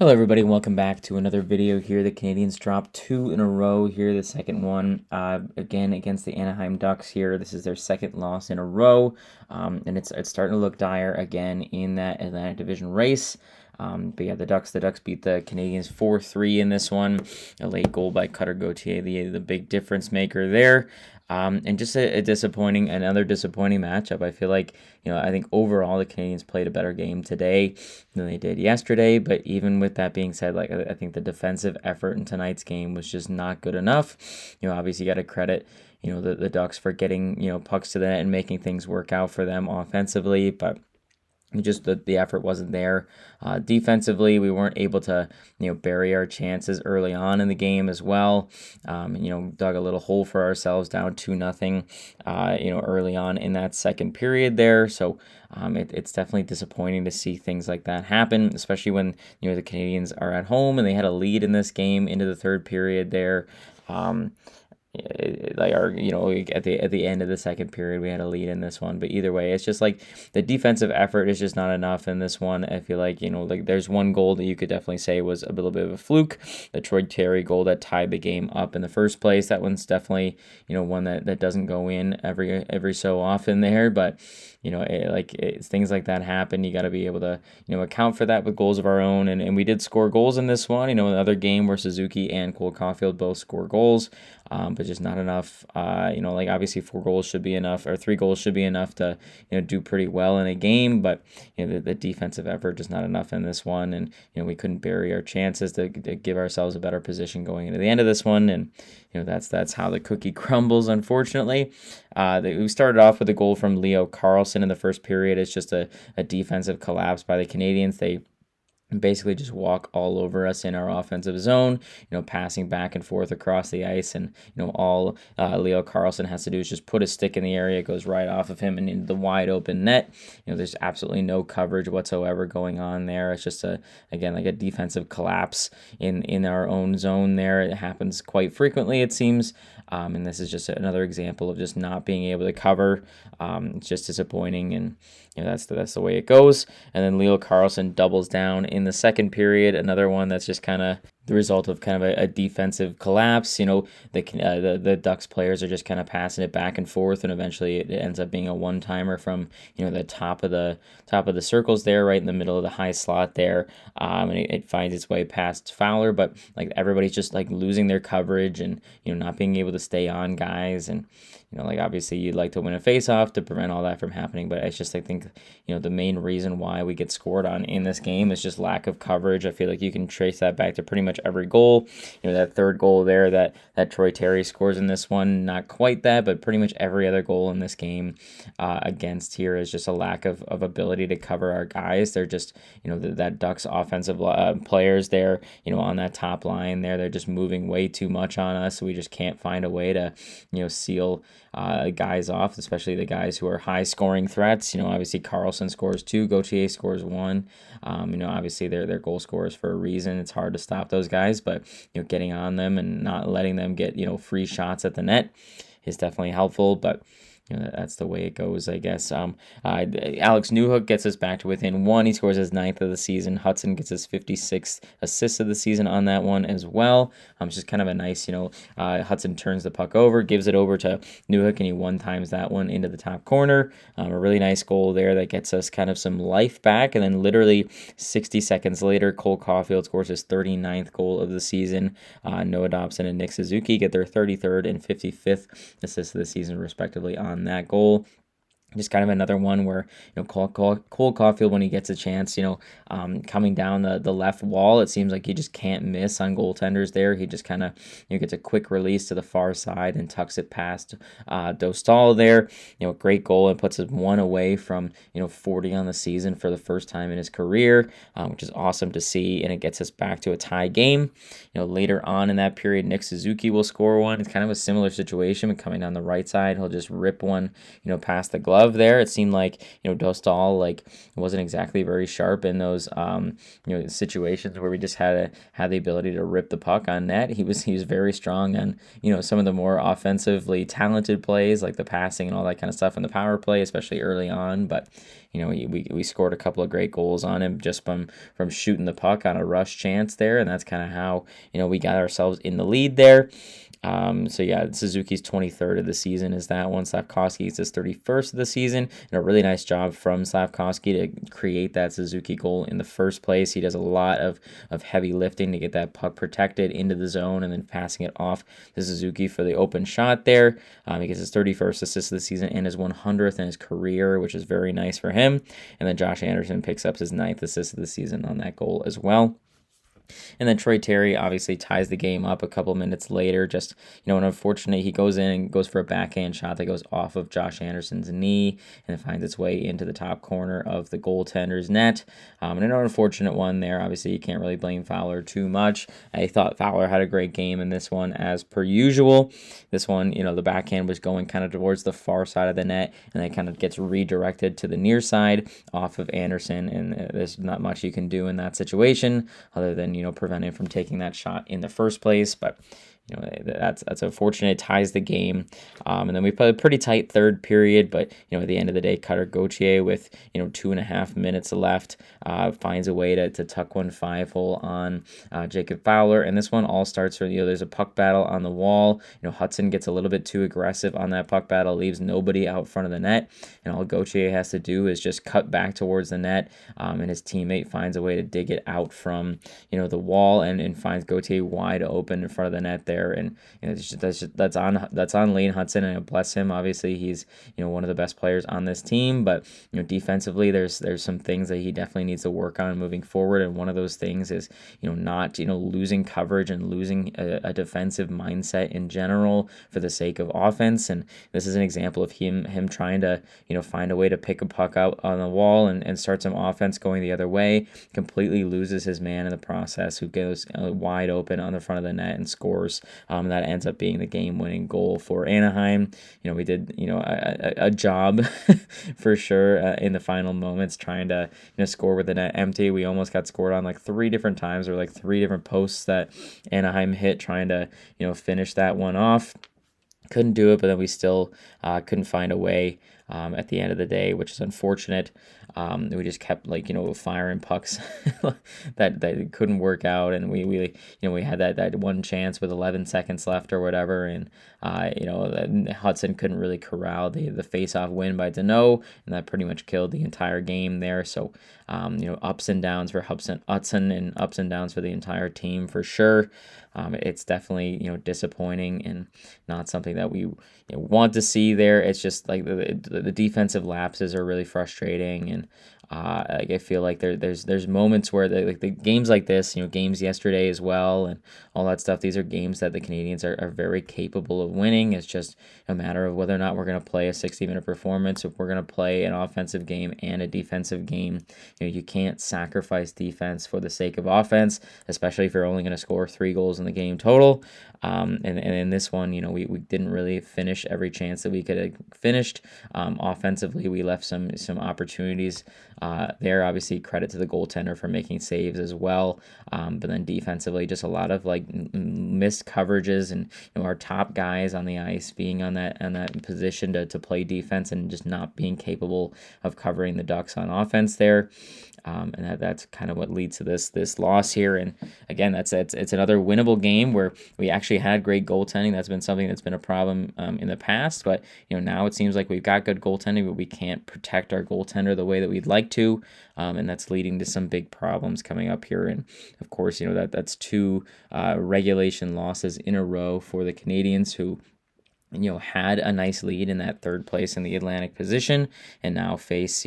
Hello everybody, welcome back to another video here. The Canadians dropped two in a row here. The second one, again against the Anaheim Ducks here. This is their second loss in a row, and it's starting to look dire again in that Atlantic Division race. But yeah, the Ducks beat the Canadians 4-3 in this one. A late goal by Cutter Gauthier, the big difference maker there. And just another disappointing matchup. I feel like, I think overall the Canadians played a better game today than they did yesterday. But even with that being said, like I think the defensive effort in tonight's game was just not good enough. Obviously you got to credit, the Ducks for getting, pucks to the net and making things work out for them offensively. But just the effort wasn't there. Defensively, we weren't able to bury our chances early on in the game as well. Dug a little hole for ourselves down 2-0. Early on in that second period there. So it's definitely disappointing to see things like that happen, especially when the Canadians are at home and they had a lead in this game into the third period there. At the end of the second period we had a lead in this one, but either way it's just like the defensive effort is just not enough in this one. I feel like there's one goal that you could definitely say was a little bit of a fluke, the Troy Terry goal that tied the game up in the first place. That one's definitely one that doesn't go in every so often there, but things like that happen. You got to be able to account for that with goals of our own, and we did score goals in this one. Another game where Suzuki and Cole Caulfield both score goals, but just not enough. Obviously 4 goals should be enough, or 3 goals should be enough to do pretty well in a game, but the defensive effort just not enough in this one, and we couldn't bury our chances to give ourselves a better position going into the end of this one, and that's how the cookie crumbles, unfortunately. We started off with a goal from Leo Carlsson in the first period. It's just a defensive collapse by the Canadians. They basically just walk all over us in our offensive zone, passing back and forth across the ice, and all Leo Carlsson has to do is just put a stick in the area. It goes right off of him and into the wide open net. There's absolutely no coverage whatsoever going on there. It's just a defensive collapse in our own zone there. It happens quite frequently, it seems. And this is just another example of just not being able to cover. It's just disappointing, and that's the way it goes. And then Leo Carlsson doubles down in the second period. Another one that's just kind of the result of kind of a defensive collapse. The Ducks players are just kind of passing it back and forth, and eventually it ends up being a one-timer from the top of the circles there, right in the middle of the high slot there, and it finds its way past Fowler. But everybody's just losing their coverage and not being able to stay on guys, and obviously you'd like to win a face-off to prevent all that from happening, but it's just I think the main reason why we get scored on in this game is just lack of coverage. I feel like you can trace that back to pretty much every goal. That third goal there that Troy Terry scores in this one, not quite that, but pretty much every other goal in this game against here is just a lack of ability to cover our guys. They're just that Ducks offensive players there, on that top line there, they're just moving way too much on us, so we just can't find a way to seal guys off, especially the guys who are high scoring threats. Obviously Carlsson scores 2, Gauthier scores 1. Obviously they're goal scorers for a reason. It's hard to stop those guys, but getting on them and not letting them get free shots at the net is definitely helpful. But that's the way it goes, I guess. Alex Newhook gets us back to within 1. He scores his 9th of the season. Hudson gets his 56th assist of the season on that one as well. It's just kind of a nice, Hudson turns the puck over, gives it over to Newhook, and he one-times that one into the top corner. A really nice goal there that gets us kind of some life back. And then literally 60 seconds later, Cole Caulfield scores his 39th goal of the season. Noah Dobson and Nick Suzuki get their 33rd and 55th assists of the season, respectively, on that goal. Just kind of another one where Cole Caulfield, when he gets a chance, coming down the left wall, it seems like he just can't miss on goaltenders there. He just kind of gets a quick release to the far side and tucks it past Dostal there. Great goal, and puts him 1 away from 40 on the season for the first time in his career, which is awesome to see, and it gets us back to a tie game. Later on in that period, Nick Suzuki will score one. It's kind of a similar situation, but coming down the right side, he'll just rip one past the glove. of there. It seemed like, Dostal, like, wasn't exactly very sharp in those, situations where we just had the ability to rip the puck on net. He was very strong on, some of the more offensively talented plays, like the passing and all that kind of stuff in the power play, especially early on. But, we scored a couple of great goals on him just from shooting the puck on a rush chance there, and that's kind of how, we got ourselves in the lead there. So yeah, Suzuki's 23rd of the season is that one. Slavkovsky's his 31st of the season, and a really nice job from Slavkovsky to create that Suzuki goal in the first place. He does a lot of heavy lifting to get that puck protected into the zone and then passing it off to Suzuki for the open shot there. He gets his 31st assist of the season and his 100th in his career, which is very nice for him. And then Josh Anderson picks up his 9th assist of the season on that goal as well. And then Troy Terry obviously ties the game up a couple minutes later. Just, an unfortunate, he goes in and goes for a backhand shot that goes off of Josh Anderson's knee and finds its way into the top corner of the goaltender's net. And an unfortunate one there. Obviously, you can't really blame Fowler too much. I thought Fowler had a great game in this one as per usual. This one, the backhand was going kind of towards the far side of the net, and then kind of gets redirected to the near side off of Anderson. And there's not much you can do in that situation other than, prevent him from taking that shot in the first place. But that's unfortunate. It ties the game. And then we played a pretty tight third period, but at the end of the day, Cutter Gauthier with 2.5 minutes left finds a way to tuck one 5-hole on Jacob Fowler. And this one all starts from there's a puck battle on the wall. Hudson gets a little bit too aggressive on that puck battle, leaves nobody out front of the net, and all Gauthier has to do is just cut back towards the net. And his teammate finds a way to dig it out from the wall and finds Gauthier wide open in front of the net there. And that's on Lane Hudson, and bless him. Obviously, he's one of the best players on this team, but defensively, there's some things that he definitely needs to work on moving forward. And one of those things is not losing coverage and losing a defensive mindset in general for the sake of offense. And this is an example of him trying to find a way to pick a puck out on the wall and start some offense going the other way. Completely loses his man in the process, who goes wide open on the front of the net and scores. That ends up being the game-winning goal for Anaheim. We did a job for sure in the final moments trying to score with the net empty. We almost got scored on like 3 different times, or like 3 different posts that Anaheim hit trying to finish that one off. Couldn't do it, but then we still couldn't find a way at the end of the day, which is unfortunate. We just kept firing pucks that couldn't work out, and we had that one chance with 11 seconds left or whatever, and Hudson couldn't really corral the face-off win by Deneau, and that pretty much killed the entire game there. So ups and downs for Hudson and ups and downs for the entire team for sure. It's definitely disappointing and not something that we want to see there. It's just like the defensive lapses are really frustrating, and I feel like there's moments where the games like this, games yesterday as well, and all that stuff. These are games that the Canadians are very capable of winning. It's just a matter of whether or not we're going to play a 60-minute performance. If we're going to play an offensive game and a defensive game, you can't sacrifice defense for the sake of offense, especially if you're only going to score 3 goals in the game total. And in this one, we didn't really finish every chance that we could have finished. Offensively, we left some opportunities there. Obviously, credit to the goaltender for making saves as well. But then defensively, just a lot of missed coverages, and our top guys on the ice being on that position to play defense and just not being capable of covering the Ducks on offense there. And that's kind of what leads to this loss here. And again, it's another winnable game where we actually had great goaltending. That's been something that's been a problem in the past, but now it seems like we've got good goaltending, but we can't protect our goaltender the way that we'd like to, and that's leading to some big problems coming up here. And of course, that's 2 regulation losses in a row for the Canadians, who had a nice lead in that 3rd place in the Atlantic position, and now face,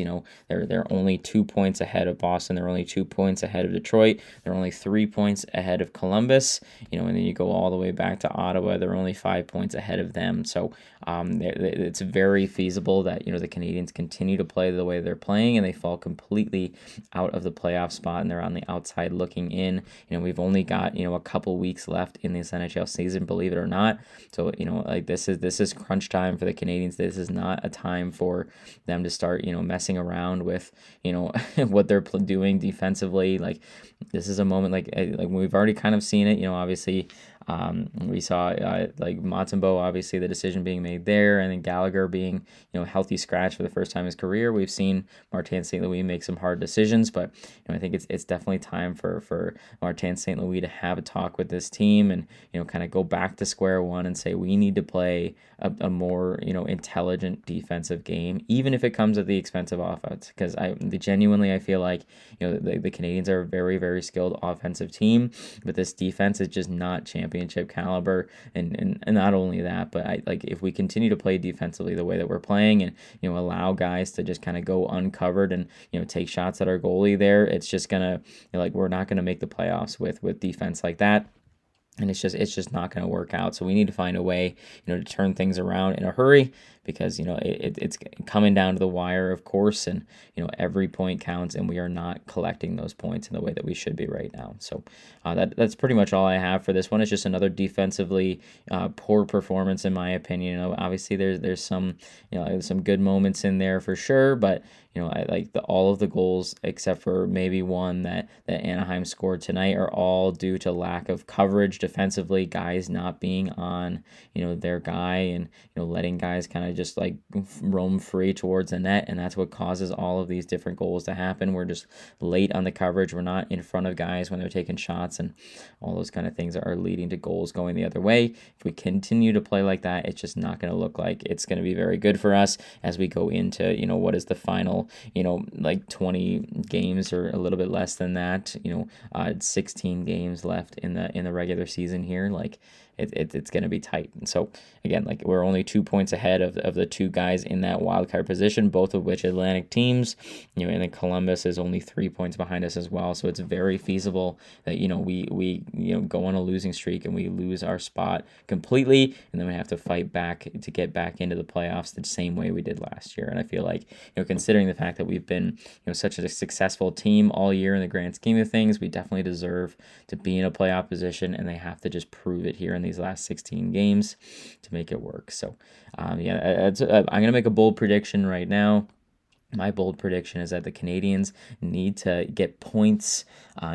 they're only 2 points ahead of Boston. They're only 2 points ahead of Detroit. They're only 3 points ahead of Columbus, and then you go all the way back to Ottawa. They're only 5 points ahead of them. So it's very feasible that, the Canadians continue to play the way they're playing, and they fall completely out of the playoff spot, and they're on the outside looking in. We've only got, a couple weeks left in this NHL season, believe it or not. So, this this is crunch time for the Canadians. This is not a time for them to start, messing around with, what they're doing defensively. Like, this is a moment, like we've already kind of seen it. Obviously, we saw like Matumbo, obviously the decision being made there, and then Gallagher being healthy scratch for the first time in his career. We've seen Martin St. Louis make some hard decisions, but I think it's definitely time for Martin St. Louis to have a talk with this team and kind of go back to square one and say we need to play a more intelligent defensive game, even if it comes at the expense of offense. Because I feel like the Canadians are a very, very skilled offensive team, but this defense is just not championship caliber. And not only that, but if we continue to play defensively the way that we're playing and allow guys to just kind of go uncovered and take shots at our goalie there, it's just gonna we're not gonna make the playoffs with defense like that. And it's just not going to work out. So we need to find a way, to turn things around in a hurry, because it's coming down to the wire, of course, and every point counts, and we are not collecting those points in the way that we should be right now. So that's pretty much all I have for this one. It's just another defensively poor performance, in my opinion. Obviously there's some some good moments in there for sure, but I like all of the goals except for maybe one that Anaheim scored tonight are all due to lack of coverage defensively, guys not being on their guy, and letting guys kind of just roam free towards the net, and that's what causes all of these different goals to happen. We're just late on the coverage. We're not in front of guys when they're taking shots, and all those kind of things are leading to goals going the other way. If we continue to play like that, it's just not going to look like it's going to be very good for us as we go into what is the final 20 games or a little bit less than that. 16 games left in the regular season here. It's going to be tight. And so again, we're only 2 points ahead of the two guys in that wild card position, both of which Atlantic teams, and then Columbus is only 3 points behind us as well. So it's very feasible that we go on a losing streak and we lose our spot completely, and then we have to fight back to get back into the playoffs the same way we did last year. And I feel like considering the fact that we've been such a successful team all year in the grand scheme of things, we definitely deserve to be in a playoff position, and they have to just prove it here in these last 16 games to make it work. So I'm gonna make a bold prediction right now. My bold prediction is that the Canadians need to get points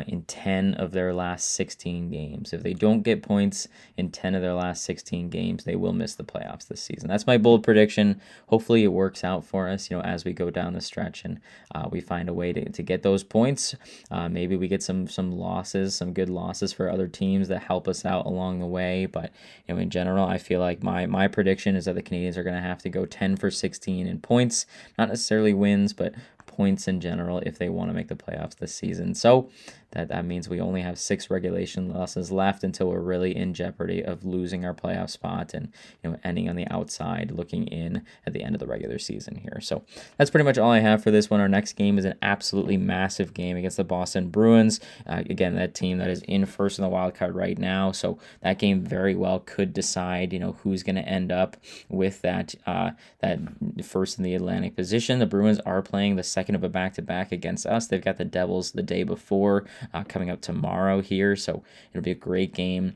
in 10 of their last 16 games. If they don't get points in 10 of their last 16 games, they will miss the playoffs this season. That's my bold prediction. Hopefully it works out for us, as we go down the stretch and we find a way to get those points. Maybe we get some losses, some good losses for other teams that help us out along the way. But in general, I feel like my prediction is that the Canadians are going to have to go 10 for 16 in points, not necessarily wins, but points in general if they want to make the playoffs this season. So that means we only have 6 regulation losses left until we're really in jeopardy of losing our playoff spot and ending on the outside looking in at the end of the regular season here. So that's pretty much all I have for this one. Our next game is an absolutely massive game against the Boston Bruins. Again, that team that is in first in the wild card right now. So that game very well could decide who's going to end up with that first in the Atlantic position. The Bruins are playing the second of a back-to-back against us. They've got the Devils the day before coming up tomorrow here, so it'll be a great game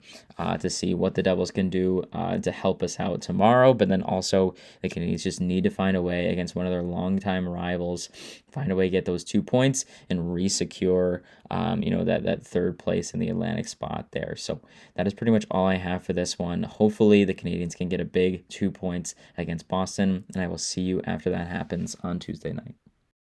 to see what the Devils can do to help us out tomorrow. But then also the Canadians just need to find a way against one of their longtime rivals, find a way to get those 2 points and re-secure that third place in the Atlantic spot there. So that is pretty much all I have for this one. Hopefully the Canadians can get a big 2 points against Boston, and I will see you after that happens on Tuesday night.